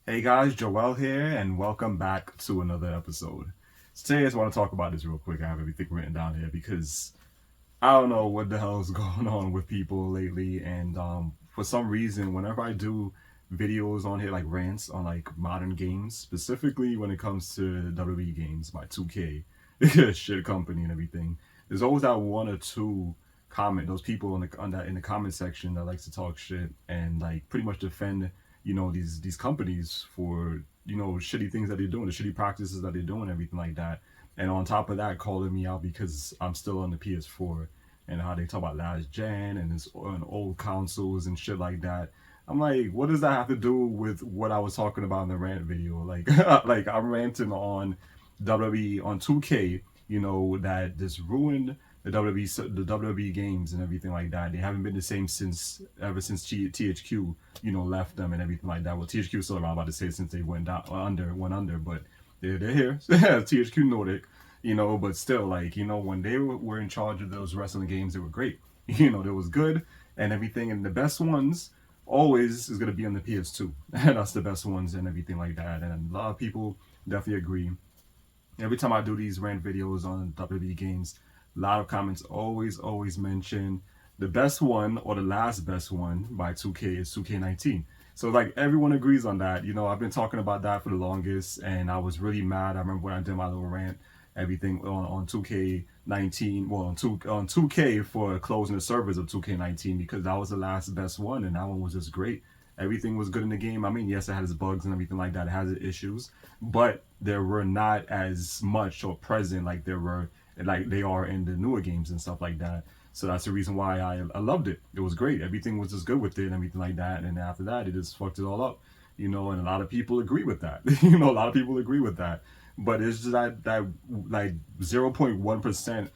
Hey guys, Joel here, and welcome back to another episode. Today, I just want to talk about this real quick. I have everything written down here because I don't know what the hell is going on with people lately, and for some reason, whenever I do videos on here, like rants on like modern games, specifically when it comes to WWE games by 2K, shit company and everything, there's always that one or two those people in the comment section that likes to talk shit and like pretty much defend these companies for shitty things that they're doing, the shitty practices that they're doing, everything like that. And on top of that, calling me out because I'm still on the PS4 and how they talk about last gen and old consoles and shit like that. I'm like, what does that have to do with what I was talking about in the rant video? Like, like I'm ranting on WWE on 2K, that just ruined the WWE games and everything like that. They haven't been the same since ever since THQ, left them and everything like that. Well, THQ is still around, about to say, since they went under, but they're here. THQ Nordic, but still, like, when they were in charge of those wrestling games, they were great. They was good and everything, and the best ones always is gonna be on the PS2. That's the best ones and everything like that. And a lot of people definitely agree. Every time I do these rant videos on WWE games, a lot of comments always mention the best one or the last best one by 2K is 2K19. So like everyone agrees on that. I've been talking about that for the longest, and I was really mad. I remember when I did my little rant, everything on 2K19, well on 2K for closing the servers of 2K19 because that was the last best one, and that one was just great. Everything was good in the game. I mean, yes, it had its bugs and everything like that. It has its issues, but there were not as much or present like they are in the newer games and stuff like that. So that's the reason why I loved it. It was great. Everything was just good with it and everything like that. And after that, it just fucked it all up. And a lot of people agree with that. A lot of people agree with that. But it's just that like 0.1%,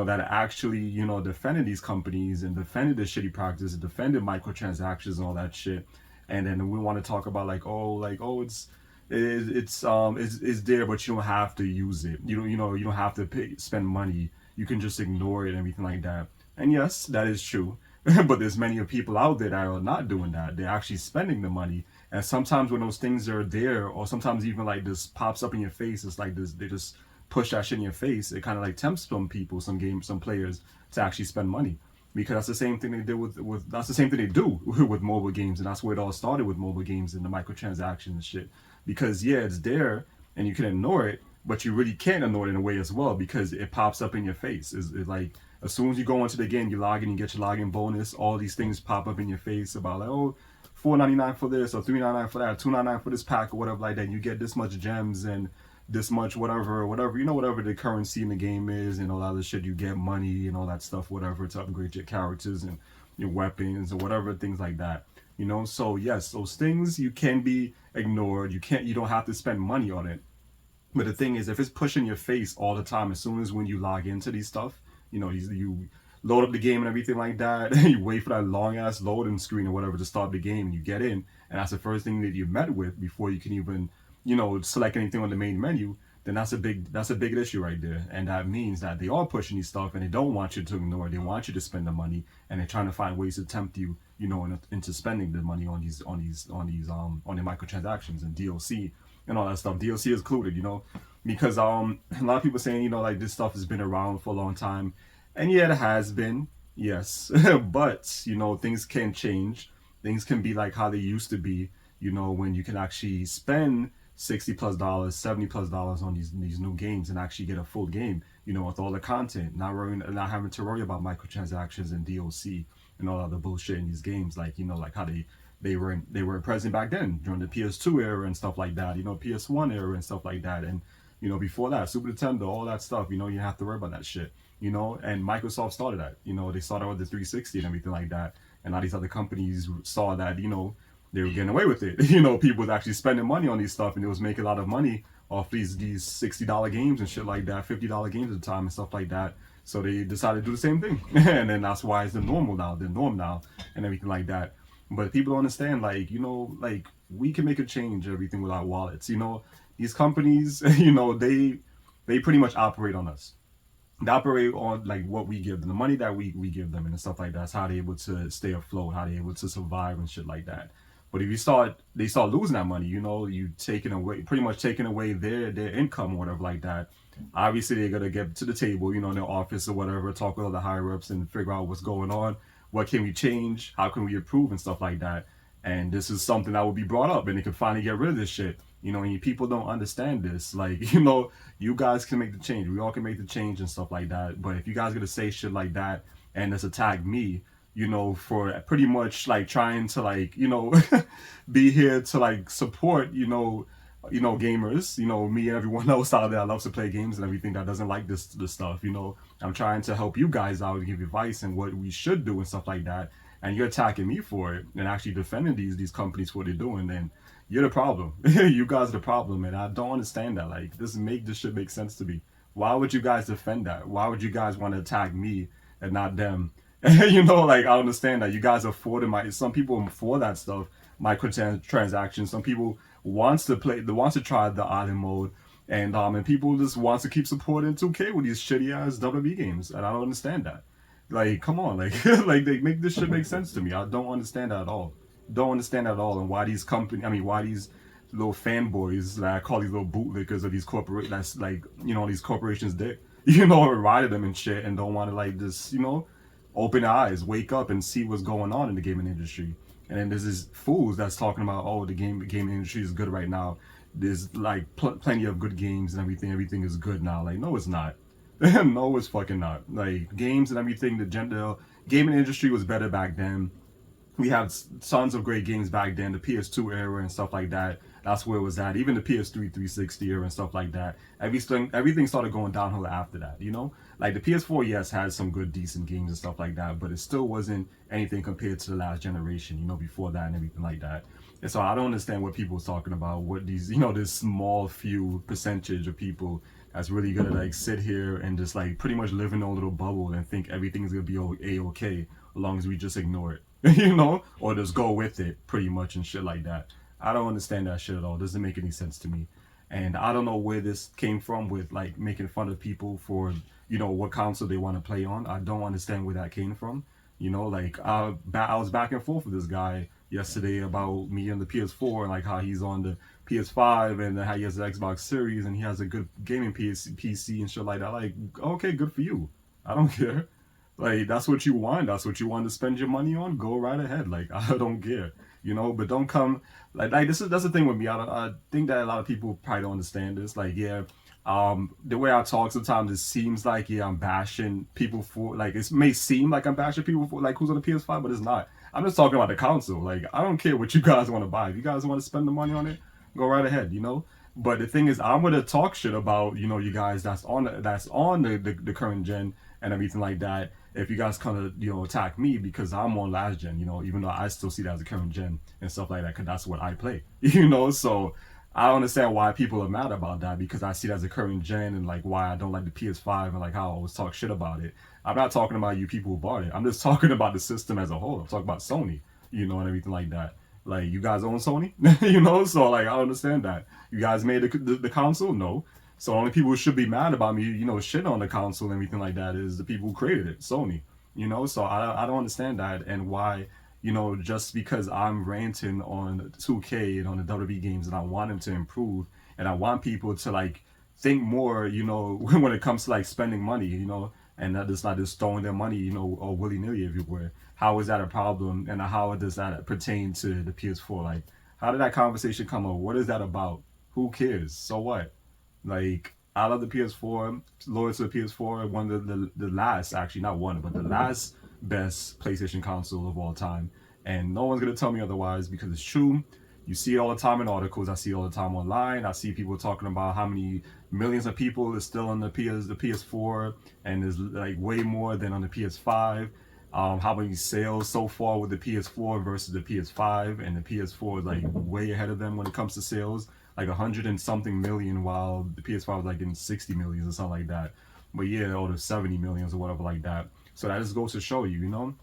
that actually, defended these companies and defended the shitty practice, defended microtransactions and all that shit. And then we want to talk about it's there, but you don't have to use it. You don't have to spend money. You can just ignore it and everything like that. And yes, that is true. But there's many of people out there that are not doing that. They're actually spending the money. And sometimes when those things are there, or sometimes even like this pops up in your face, it's like this. They just push that shit in your face. It kind of like tempts some people, some players to actually spend money, because that's the same thing they did with that's the same thing they do with mobile games, and that's where it all started with mobile games and the microtransactions and shit. Because yeah, it's there and you can ignore it, but you really can't ignore it in a way as well because it pops up in your face. It's like as soon as you go into the game, you log in, you get your login bonus. All these things pop up in your face about like, oh, $4.99 for this or $3.99 for that, $2.99 for this pack or whatever like that. And you get this much gems and this much whatever, whatever the currency in the game is and all that other shit. You get money and all that stuff, whatever, to upgrade your characters and your weapons or whatever, things like that. So yes, those things you can be ignored. You don't have to spend money on it. But the thing is, if it's pushing your face all the time, as soon as when you log into these stuff, you load up the game and everything like that, you wait for that long ass loading screen or whatever to start the game, and you get in, and that's the first thing that you're met with before you can even, select anything on the main menu. Then that's a big issue right there, and that means that they are pushing these stuff and they don't want you to ignore it. They want you to spend the money, and they're trying to find ways to tempt you, into spending the money on the microtransactions and DLC and all that stuff. DLC is included, because a lot of people saying, like this stuff has been around for a long time, and yeah, it has been, yes, but things can change. Things can be like how they used to be, when you can actually spend $60+ 70+ on these new games and actually get a full game, with all the content, not having to worry about microtransactions and DLC and all other bullshit in these games, like like how they were present back then during the PS2 era and stuff like that, PS1 era and stuff like that, and before that, Super Nintendo, all that stuff, you have to worry about that shit, and Microsoft started that, they started with the 360 and everything like that, and all these other companies saw that, they were getting away with it. People was actually spending money on these stuff, and it was making a lot of money off these $60 games and shit like that, $50 games at the time and stuff like that. So they decided to do the same thing, and then that's why it's the norm now, and everything like that. But people don't understand, like like we can make a change everything with our wallets. These companies, they pretty much operate on us. They operate on like what we give them, the money that we give them and stuff like that. That's how they're able to stay afloat, how they're able to survive and shit like that. But if they start losing that money, you taking away, pretty much taking away their income or whatever like that. Obviously, they're gonna get to the table, in their office or whatever, talk with all the higher ups and figure out what's going on, what can we change, how can we improve, and stuff like that. And this is something that will be brought up, and they can finally get rid of this shit. And people don't understand this. Like, you guys can make the change. We all can make the change and stuff like that. But if you guys gonna say shit like that and just attack me, for pretty much like trying to like, be here to like support, gamers, me and everyone else out there that loves to play games and everything that doesn't like this stuff, I'm trying to help you guys out and give advice and what we should do and stuff like that. And you're attacking me for it and actually defending these companies for what they're doing, then you're the problem. You guys are the problem, and I don't understand that. Like, this shit make sense to me. Why would you guys defend that? Why would you guys want to attack me and not them? Like, I understand that you guys are for some people are for that stuff, microtransactions. Some people wants to try the island mode, and people just wants to keep supporting 2K with these shitty ass WWE games, and I don't understand that. Like, come on, like, like they make this shit make sense to me. I don't understand that at all. Don't understand that at all, and why these little fanboys that I call these little bootlickers of these corporate, that's like, these corporations, dick, ride at them and shit, and don't want to like just, open their eyes, wake up, and see what's going on in the gaming industry. And then there's these fools that's talking about, oh, the gaming industry is good right now. There's like plenty of good games and everything. Everything is good now. Like, no, it's not. No, it's fucking not. Like, games and everything, the gaming industry was better back then. We had tons of great games back then, the PS2 era and stuff like that. That's where it was at. Even the PS3 360 era and stuff like that. Everything started going downhill after that, Like the PS4, yes, had some good, decent games and stuff like that, but it still wasn't anything compared to the last generation, before that and everything like that. And so I don't understand what people are talking about, what these, this small few percentage of people that's really gonna like sit here and just like pretty much live in a little bubble and think everything's gonna be A-okay as long as we just ignore it. Or just go with it pretty much and shit like that. I don't understand that shit at all. It doesn't make any sense to me. And I don't know where this came from with like making fun of people for, what console they want to play on. I don't understand where that came from. Like I was back and forth with this guy yesterday about me and the PS4 and like how he's on the PS5 and how he has the Xbox Series and he has a good gaming PC and shit like that. Like, okay, good for you. I don't care. Like, that's what you want. That's what you want to spend your money on. Go right ahead. Like, I don't care, But don't come like that's the thing with me. I think that a lot of people probably don't understand this. Like, yeah, the way I talk sometimes it seems like I'm bashing people for like it may seem like I'm bashing people for like who's on the PS5, but it's not. I'm just talking about the console. Like, I don't care what you guys want to buy. If you guys want to spend the money on it, go right ahead. But the thing is, I'm gonna talk shit about you guys that's on the current gen and everything like that. If you guys kind of attack me because I'm on last gen, even though I still see that as a current gen and stuff like that, because that's what I play, So I don't understand why people are mad about that because I see that as a current gen and like why I don't like the PS5 and like how I always talk shit about it. I'm not talking about you people who bought it. I'm just talking about the system as a whole. I'm talking about Sony, and everything like that. Like, you guys own Sony, So like I understand that. You guys made the console, no. So only people who should be mad about me, shit on the console and everything like that is the people who created it, Sony. So I don't understand that and why, just because I'm ranting on 2K and on the WWE games and I want them to improve and I want people to like think more, when it comes to like spending money, and that is not just throwing their money, or willy-nilly everywhere. How is that a problem and how does that pertain to the PS4? Like, how did that conversation come up? What is that about? Who cares? So what? Like, I love the PS4, loyal to the PS4, one of the last, actually not one, but the last best PlayStation console of all time. And no one's gonna tell me otherwise because it's true. You see it all the time in articles. I see it all the time online. I see people talking about how many millions of people is still on the PS4, and there's like way more than on the PS5. How many sales so far with the PS4 versus the PS5, and the PS4 is like way ahead of them when it comes to sales, like 100 and something million, while the PS5 was like in 60 millions or something like that. But yeah, or the 70 millions or whatever like that. So that just goes to show you,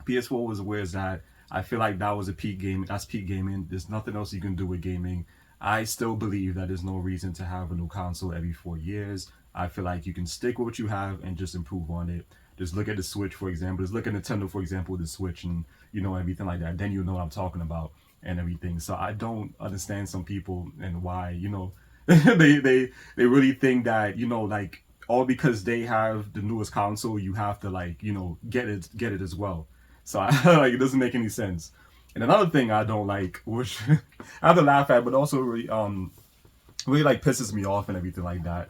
PS4 was where it's at. I feel like that was a peak gaming. That's peak gaming. There's nothing else you can do with gaming. I still believe that there's no reason to have a new console every 4 years. I feel like you can stick with what you have and just improve on it. Just look at the Switch, for example. Just look at Nintendo, for example, with the Switch and, everything like that. Then you know what I'm talking about. and everything. So I don't understand some people and why, they really think that, like, all because they have the newest console, you have to, like, get it as well. So I, like, it doesn't make any sense. And another thing I don't like, which I have to laugh at, but also really like pisses me off and everything like that,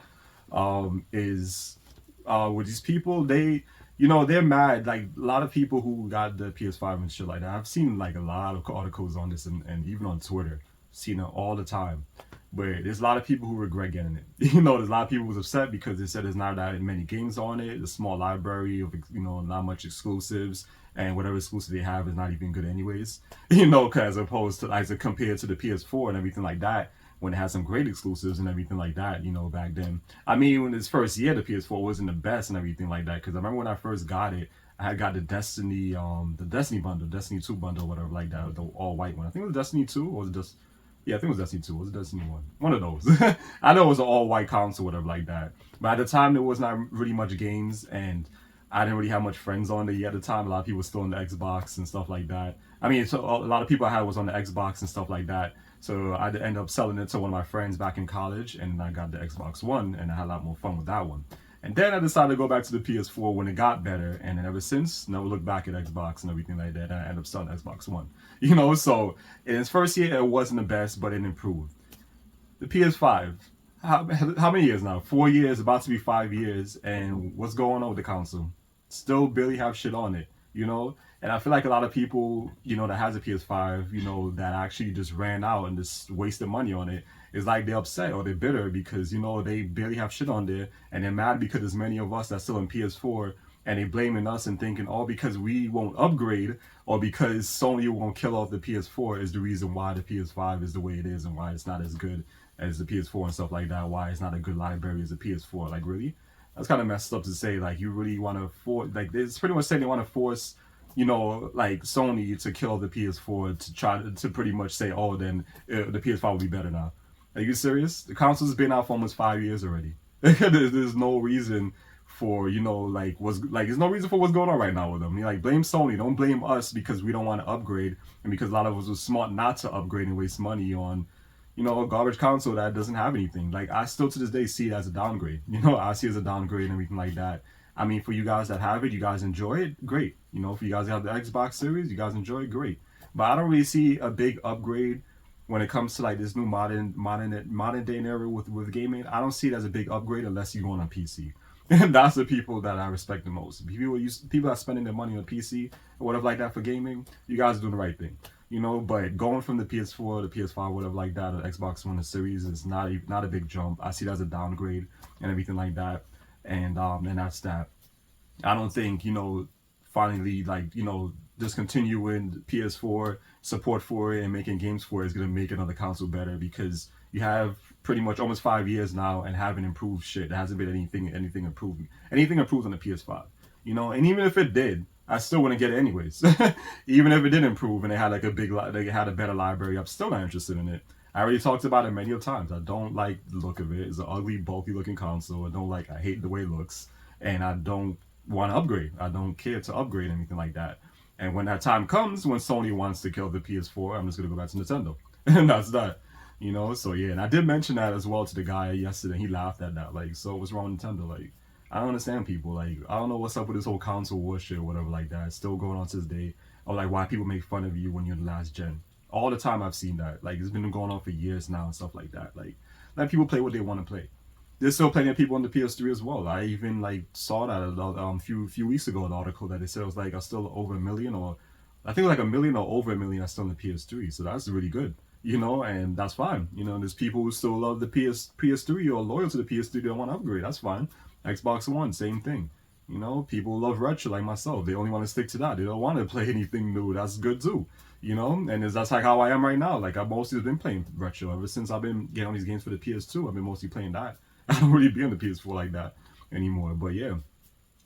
is with these people, they're mad. Like, a lot of people who got the PS5 and shit like that, I've seen like a lot of articles on this, and even on Twitter, seen it all the time, where there's a lot of people who regret getting it. There's a lot of people who's upset because they said there's not that many games on it, a small library of, not much exclusives, and whatever exclusive they have is not even good anyways. As opposed to, as compared to the PS4 and everything like that, when it had some great exclusives and everything like that, back then. I mean, when its first year, the PS4 wasn't the best and everything like that. Because I remember when I first got it, I had got the Destiny bundle, Destiny 2 bundle, whatever like that, the all white one. I think it was Destiny 2, or was it just, yeah, I think it was Destiny 2. Was it Destiny 1? One of those. I know it was an all white console, whatever like that. But at the time, there was not really much games, and I didn't really have much friends on it yet at the time. A lot of people were still on the Xbox and stuff like that. I mean, so a lot of people I had was on the Xbox and stuff like that. So I ended up selling it to one of my friends back in college, and I got the Xbox One, and I had a lot more fun with that one. And then I decided to go back to the PS4 when it got better, and then ever since, never looked back at Xbox and everything like that. I ended up selling Xbox One. So in its first year, it wasn't the best, but it improved. The PS5, how many years now? 4 years, about to be 5 years, and what's going on with the console? Still barely have shit on it. And I feel like a lot of people, that has a PS5, that actually just ran out and just wasted money on it, is like they're upset or they're bitter because, they barely have shit on there, and they're mad because there's many of us that's still in PS4, and they blaming us and thinking, oh, because we won't upgrade, or because Sony won't kill off the PS4 is the reason why the PS5 is the way it is, and why it's not as good as the PS4 and stuff like that, why it's not a good library as the PS4. Like, really? That's kind of messed up to say. Like, you really want to force, like, it's pretty much saying they want to force, like, Sony to kill the PS4 to try to pretty much say, oh, then the PS5 will be better now. Are you serious? The console's been out for almost 5 years already. There's no reason for, there's no reason for what's going on right now with them. Like, blame Sony. Don't blame us because we don't want to upgrade, and because a lot of us were smart not to upgrade and waste money on, a garbage console that doesn't have anything. Like, I still to this day see it as a downgrade. I see it as a downgrade and everything like that. I mean, for you guys that have it, you guys enjoy it, great. For you guys that have the Xbox Series, you guys enjoy it, great. But I don't really see a big upgrade when it comes to, like, this new modern day era with gaming. I don't see it as a big upgrade unless you're going on PC. And that's the people that I respect the most. People that are spending their money on PC or whatever like that for gaming, you guys are doing the right thing. But going from the PS4 to PS5, whatever like that, or Xbox One, the Series is not a big jump. I see it as a downgrade and everything like that, and that's that. I don't think finally, like, discontinuing PS4 support for it and making games for it is gonna make another console better, because you have pretty much almost 5 years now and haven't improved shit. There hasn't been anything improved on the PS5. And even if it did, I still wouldn't get it anyways. Even if it did improve and they had like they had a better library, I'm still not interested in it. I already talked about it many times. I don't like the look of it. It's an ugly, bulky looking console. I hate the way it looks, and I don't want to upgrade. I don't care to upgrade anything like that. And when that time comes, when Sony wants to kill the PS4, I'm just gonna go back to Nintendo, and that's that. So yeah, and I did mention that as well to the guy yesterday. He laughed at that. Like, so what's wrong with Nintendo? Like, I don't understand people. Like, I don't know what's up with this whole console war shit or whatever like that. It's still going on to this day. Or like, why people make fun of you when you're the last gen. All the time I've seen that. Like, it's been going on for years now and stuff like that. Like, let people play what they want to play. There's still plenty of people on the PS3 as well. I even like saw that a few weeks ago, an article that they said it was like still over 1 million, or I think like 1 million or over 1 million are still on the PS3. So that's really good. And that's fine. There's people who still love the PS3 or loyal to the PS3. They don't want to upgrade. That's fine. Xbox One, same thing. People love retro like myself. They only want to stick to that. They don't want to play anything new. That's good too. And that's like how I am right now. Like, I've mostly been playing retro ever since I've been getting all these games for the PS2. I've been mostly playing that. I don't really be on the PS4 like that anymore. But yeah,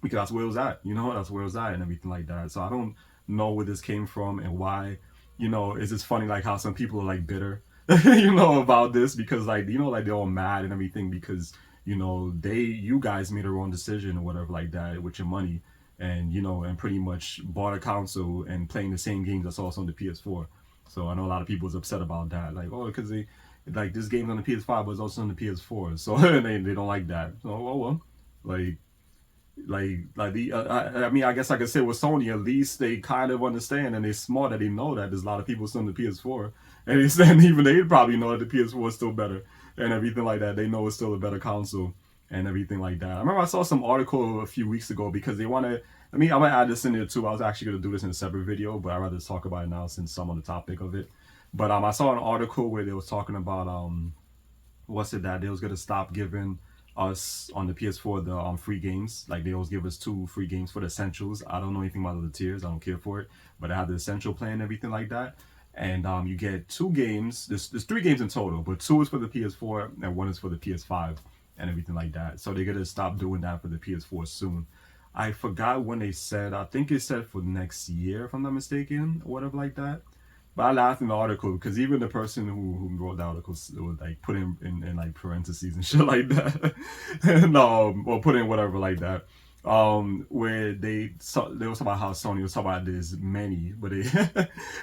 because that's where it was at. That's where it was at and everything like that. So I don't know where this came from and why. It's just funny like how some people are like bitter, about this, because like, like they're all mad and everything because, you guys made a wrong decision or whatever like that with your money, and and pretty much bought a console and playing the same games that's also on the PS4. So I know a lot of people was upset about that, like, oh, because they like this game's on the PS5, but it's also on the PS4, so they don't like that. So oh well, like the I mean, I guess I could say with Sony, at least they kind of understand and they're smart that they know that there's a lot of people still on the PS4, and even they probably know that the PS4 is still better and everything like that. They know it's still a better console and everything like that. I remember I saw some article a few weeks ago because they want to. I mean, I'm gonna add this in there too. I was actually gonna do this in a separate video, but I'd rather talk about it now since I'm on the topic of it. But I saw an article where they was talking about what's it that they was gonna stop giving us on the PS4 the free games. Like they always give us 2 free games for the essentials. I don't know anything about the tiers. I don't care for it. But I have the essential plan and everything like that. And you get 2 games. There's 3 games in total, but 2 is for the PS4 and 1 is for the PS5 and everything like that. So they're gonna stop doing that for the PS4 soon. I forgot when they said. I think it said for next year, if I'm not mistaken, or whatever like that. But I laughed in the article because even the person who wrote the article would like put in like parentheses and shit like that, and or put in whatever like that. Where they was talking about how Sony was talking about there's many, but they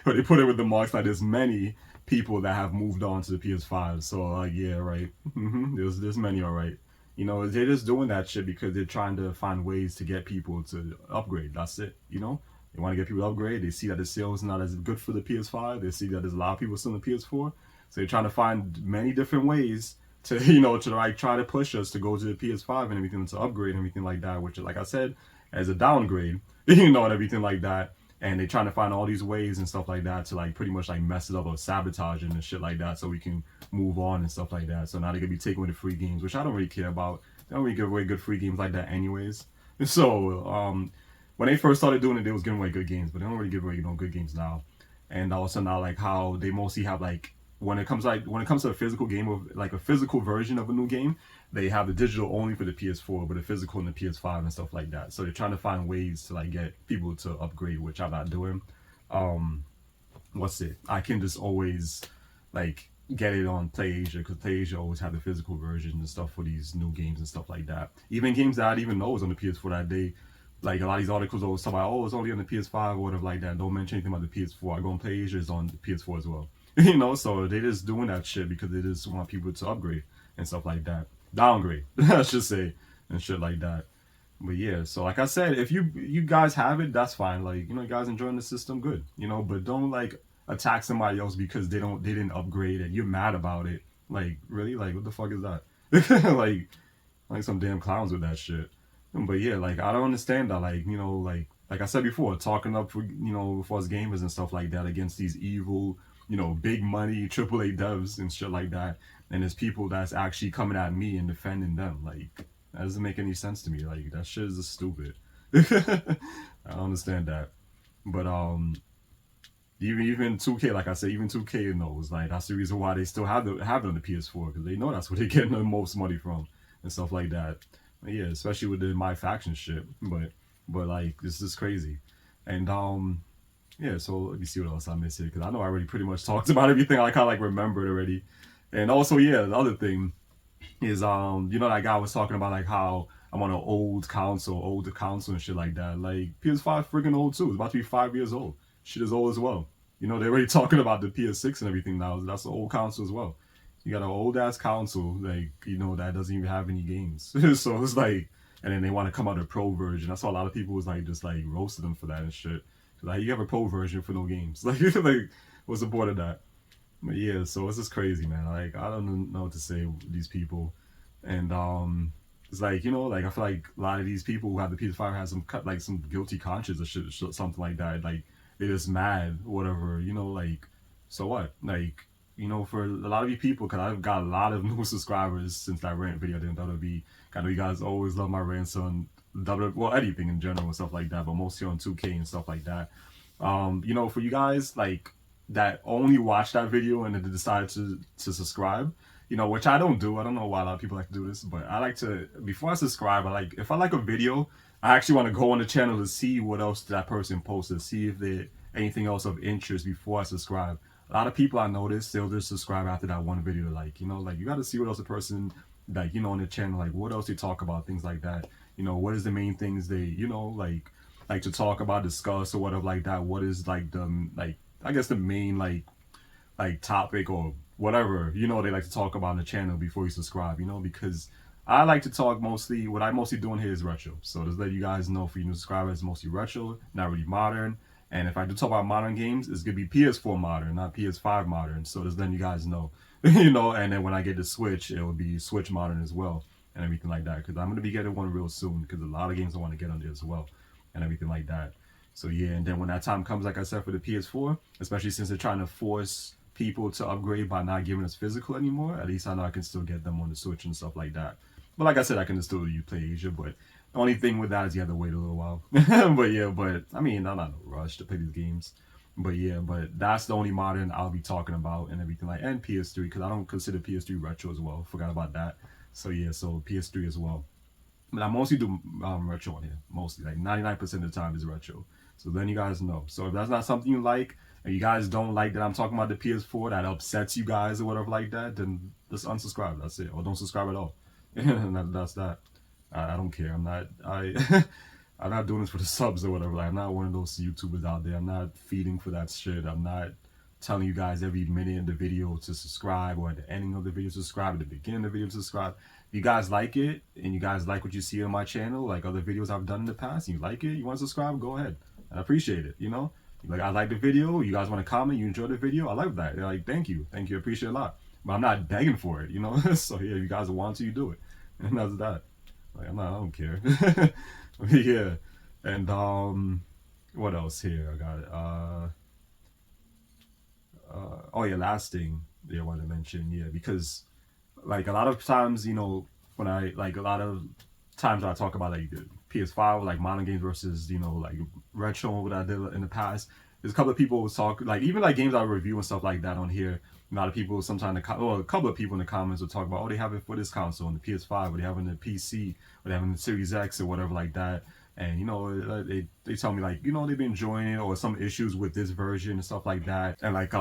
but they put it with the marks like there's many people that have moved on to the PS5. So like yeah, right. There's many, all right. You know, they're just doing that shit because they're trying to find ways to get people to upgrade. That's it. You know, they want to get people to upgrade. They see that the sales is not as good for the PS5. They see that there's a lot of people still in the PS4. So they're trying to find many different ways to, to like try to push us to go to the PS5 and everything, to upgrade and everything like that, which, like I said, as a downgrade, and everything like that. And they're trying to find all these ways and stuff like that to like pretty much like mess it up or sabotage it and shit like that so we can move on and stuff like that. So now they're gonna be taking away the free games, which I don't really care about. They don't really give away good free games like that anyways. So when they first started doing it, they was giving away good games, but they don't really give away good games now. And also now like how they mostly have like when it comes to a physical game of like a physical version of a new game, they have the digital only for the PS4, but the physical in the PS5 and stuff like that. So they're trying to find ways to like get people to upgrade, which I'm not doing. What's it? I can just always like get it on PlayAsia because PlayAsia always have the physical version and stuff for these new games and stuff like that. Even games that I didn't even know was on the PS4 that day. Like a lot of these articles always talk about, oh, it's only on the PS5 or whatever like that. Don't mention anything about the PS4. I go on PlayAsia, it's on the PS4 as well. So they just doing that shit because they just want people to upgrade and stuff like that. Downgrade, I should say, and shit like that. But yeah, so like I said, if you guys have it, that's fine. Like, you guys enjoying the system, good. But don't like attack somebody else because they didn't upgrade and you're mad about it. Like, really? Like, what the fuck is that? like some damn clowns with that shit. But yeah, like I don't understand that. Like I said before, talking up for us gamers and stuff like that against these evil, big money AAA devs and shit like that. And there's people that's actually coming at me and defending them. Like that doesn't make any sense to me. Like that shit is just stupid. I don't understand that. But even 2K, like I said, even 2K knows. Like that's the reason why they still have it on the PS4 because they know that's where they're getting the most money from and stuff like that. But yeah, especially with the My Faction shit. But like this is crazy. And yeah, so let me see what else I missed here because I know I already pretty much talked about everything. I kind of like remembered already. And also, yeah, the other thing is that guy was talking about like how I'm on an older console and shit like that. Like PS5 freaking old too. It's about to be 5 years old. Shit is old as well. They're already talking about the PS6 and everything now. That's an old console as well. You got an old ass console, like, that doesn't even have any games. So it's like, and then they want to come out a pro version. That's why a lot of people was like, just like roasted them for that and shit. Like, you have a pro version for no games. Like, what's the point of that? But yeah, so it's just crazy, man. Like, I don't know what to say with these people. And, it's like, like, I feel like a lot of these people who have the PS5 have some guilty conscience or shit, something like that. Like, they're just mad, whatever, like, so what? Like, for a lot of you people, because I've got a lot of new subscribers since that rant video I did on WWE. I know you guys always love my rants on WWE, well, anything in general and stuff like that, but mostly on 2K and stuff like that. For you guys, like, that only watch that video and then decide to subscribe, which I don't do. I don't know why a lot of people like to do this, but I like to, before I subscribe, if I like a video, I actually want to go on the channel to see what else that person posted, see if there's anything else of interest before I subscribe. A lot of people I notice, they'll just subscribe after that one video. Like, you got to see what else the person, like, on the channel, like, what else they talk about, things like that. What is the main things they, like to talk about, discuss, or whatever like that. What is, like, the I guess the main like topic or whatever, you know, they like to talk about on the channel before you subscribe, you know, because I like to talk mostly, what I mostly doing here is retro. So just let you guys know, for you new subscribers, it's mostly retro, not really modern. And if I do talk about modern games, it's gonna be PS4 modern, not PS5 modern. So just letting you guys know, you know. And then when I get the Switch, it will be Switch modern as well, and everything like that. Because I'm gonna be getting one real soon. Because a lot of games I want to get on there as well, and everything like that. So yeah, and then when that time comes, like I said, for the PS4, especially since they're trying to force people to upgrade by not giving us physical anymore, at least I know I can still get them on the Switch and stuff like that. But like I said, I can still play Asia, but the only thing with that is you have to wait a little while. But yeah, but I mean, I'm not in a rush to play these games. But yeah, but that's the only modern I'll be talking about and everything like, and PS3, because I don't consider PS3 retro as well. Forgot about that. So yeah, so PS3 as well. But I mostly do retro on here. Mostly, like 99% of the time is retro. So then you guys know. So if that's not something you like, and you guys don't like that I'm talking about the PS4, that upsets you guys or whatever like that, then just unsubscribe. That's it. Or don't subscribe at all. And that's that. I don't care. I'm not. I'm not doing this for the subs or whatever. Like, I'm not one of those YouTubers out there. I'm not feeding for that shit. I'm not telling you guys every minute in the video to subscribe, or at the ending of the video to subscribe, at the beginning of the video to subscribe. If you guys like it and you guys like what you see on my channel, like other videos I've done in the past, and you like it, you want to subscribe, go ahead. I appreciate it, you know? Like, I like the video, you guys want to comment, you enjoy the video, I like that. Like, thank you, I appreciate it a lot. But I'm not begging for it, you know? So yeah, if you guys want to, you do it. And that's that. Like, I don't care. Yeah. And what else here? I got it. Oh yeah, last thing they want to mention, yeah, because like a lot of times, you know, when I like a lot of times I talk about like the PS5, like modern games versus, you know, like retro, what I did in the past. There's a couple of people who talk, like even like games I review and stuff like that on here. A lot of people sometimes, or a couple of people in the comments will talk about, oh, they have it for this console on the PS5, or they have it in the PC, or they have it in the Series X or whatever like that. And you know, they tell me like, you know, they've been enjoying it, or some issues with this version and stuff like that. And like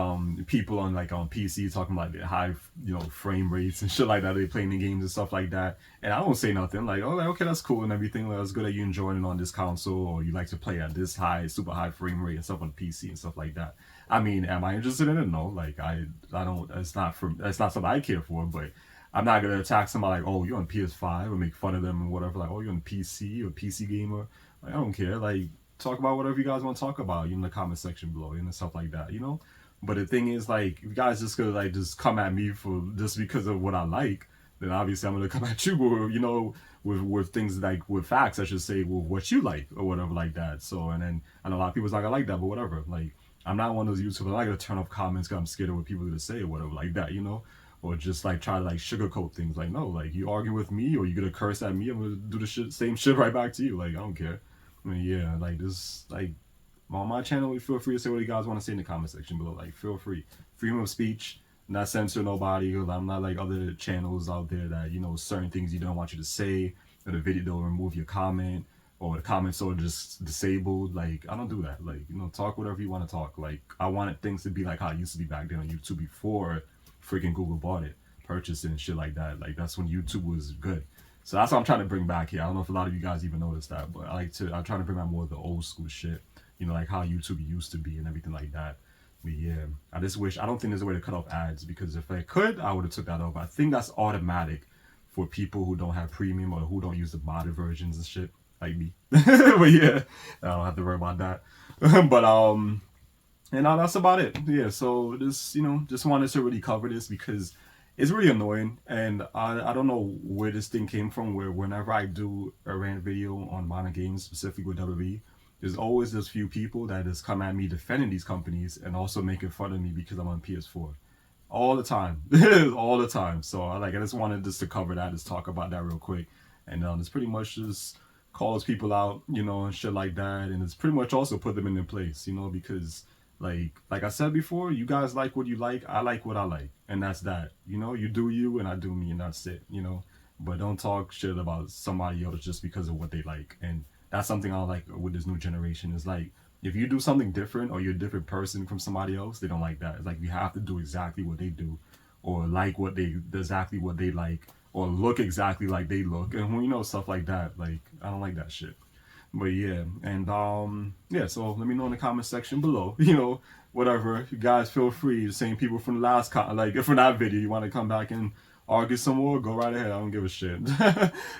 people on like on PC talking about the high, you know, frame rates and shit like that, they playing the games and stuff like that. And I don't say nothing, like, oh, like, okay, that's cool and everything, like, it's good that you enjoying it on this console, or you like to play at this high, super high frame rate and stuff on PC and stuff like that. I mean, am I interested in it? No, like I don't, it's not something I care for. But I'm not gonna attack somebody like, oh, you're on PS5, or make fun of them and whatever. Like, oh, you're on PC or PC gamer. Like, I don't care. Like, talk about whatever you guys want to talk about, in the comment section below and stuff like that, you know. But the thing is, like, if you guys just gonna like just come at me for just because of what I like, then obviously I'm gonna come at you, you know, with things like with facts, I should say, with what you like or whatever like that. So, and then I know a lot of people's not gonna like that, but whatever. Like, I'm not one of those YouTubers. I'm not gonna turn off comments because I'm scared of what people are gonna say or whatever like that, you know. Or just like try to like sugarcoat things. Like, no, like you argue with me or you gonna curse at me, I'm gonna do the same shit right back to you. Like, I don't care. I mean, yeah, like this, like on my channel, feel free to say what you guys want to say in the comment section below. Like, feel free, freedom of speech, not censor nobody. I'm not like other channels out there that, you know, certain things you don't want you to say, or the video they'll remove your comment, or the comments are just disabled. Like, I don't do that. Like, you know, talk whatever you want to talk. Like, I wanted things to be like how it used to be back then on YouTube before freaking Google bought it, purchased it and shit like that. Like, that's when YouTube was good. So that's what I'm trying to bring back here. I don't know if a lot of you guys even noticed that, but I'm trying to bring back more of the old school shit, you know, like how YouTube used to be and everything like that. But yeah, I just wish, I don't think there's a way to cut off ads, because if I could, I would have took that off. I think that's automatic for people who don't have premium or who don't use the modded versions and shit, like me. But yeah, I don't have to worry about that. But and that's about it. Yeah, so just, you know, just wanted to really cover this because it's really annoying, and I don't know where this thing came from, where whenever I do a rant video on modern games, specifically with WWE, there's always this few people that just come at me defending these companies and also making fun of me because I'm on PS4. All the time. All the time. So I just wanted just to cover that, just talk about that real quick. And it's pretty much just calls people out, you know, and shit like that. And it's pretty much also put them in their place, you know, because like I said before, you guys like what you like, I like what I like, and that's that. You know, you do you and I do me, and that's it, you know. But don't talk shit about somebody else just because of what they like. And that's something I like with this new generation. Is like, if you do something different or you're a different person from somebody else, they don't like that. It's like you have to do exactly what they do, or like exactly what they like, or look exactly like they look, and you know, stuff like that. Like, I don't like that shit. But yeah, and yeah, so let me know in the comment section below. You know, whatever. You guys feel free. The same people from the last like from that video, you want to come back and argue some more, go right ahead. I don't give a shit.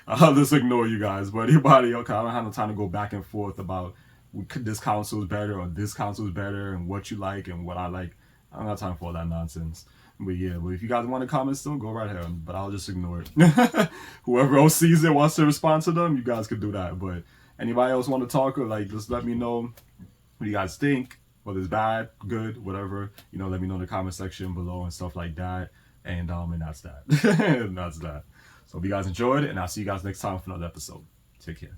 I'll just ignore you guys. But anybody, okay, I don't have no time to go back and forth about this console is better or this console is better and what you like and what I like. I don't have time for all that nonsense. But yeah, but if you guys want to comment still, go right ahead. But I'll just ignore it. Whoever else sees it wants to respond to them, you guys could do that. But anybody else want to talk or like just let me know what you guys think, whether it's bad, good, whatever. You know, let me know in the comment section below and stuff like that. And that's that. And that's that. So if you guys enjoyed it, and I'll see you guys next time for another episode. Take care.